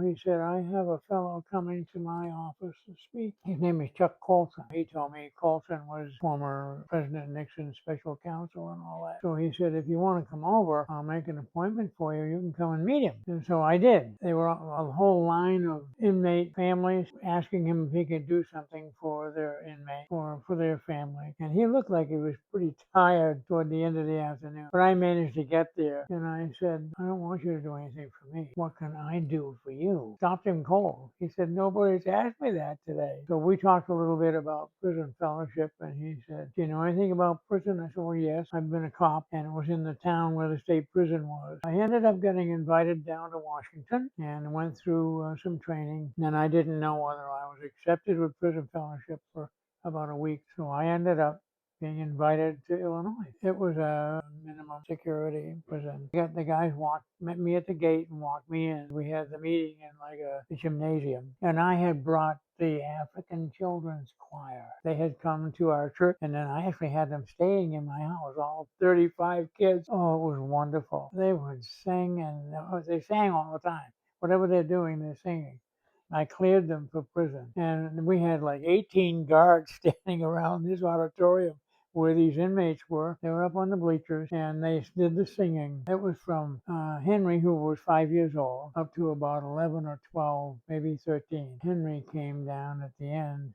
He said, I have a fellow coming to my office to speak. His name is Chuck Colson. He told me Colson was former President Nixon's special counsel and all that. So he said, if you want to come over, I'll make an appointment for you. You can come and meet him. And so I did. There were a whole line of inmate families asking him if he could do something for their inmate or for their family. And he looked like he was pretty tired toward the end of the afternoon. But I managed to get there. And I said, I don't want you to do anything for me. What can I do for you? Stopped him cold. He said, nobody's asked me that today. So we talked a little bit about prison fellowship, and he said, do you know anything about prison? I said, well, yes, I've been a cop, and it was in the town where the state prison was. I ended up getting invited down to Washington and went through some training. And I didn't know whether I was accepted with prison fellowship for about a week. So I ended up being invited to Illinois. It was a minimum security prison. The guys met me at the gate and walked me in. We had the meeting in like a gymnasium. And I had brought the African Children's Choir. They had come to our church, and then I actually had them staying in my house, all 35 kids. Oh, it was wonderful. They would sing, and they sang all the time. Whatever they're doing, they're singing. I cleared them for prison. And we had like 18 guards standing around this auditorium where these inmates were. They were up on the bleachers, and they did the singing. It was from Henry, who was 5 years old, up to about 11 or 12, maybe 13. Henry came down at the end.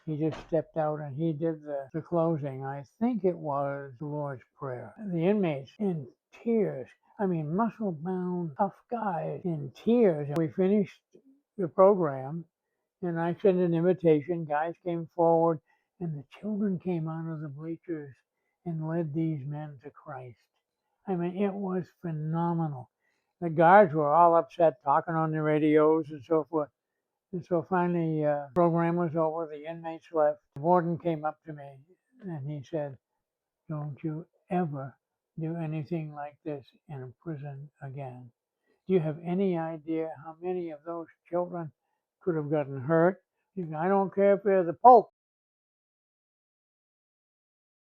He just stepped out and he did the closing. I think it was the Lord's Prayer. The inmates in tears. I mean, muscle-bound, tough guys in tears. We finished the program, and I sent an invitation. Guys came forward, and the children came out of the bleachers and led these men to Christ. I mean, it was phenomenal. The guards were all upset, talking on the radios and so forth. And so finally, the program was over. The inmates left. The warden came up to me, and he said, don't you ever do anything like this in a prison again. Do you have any idea how many of those children could have gotten hurt? I don't care if they're the Pope.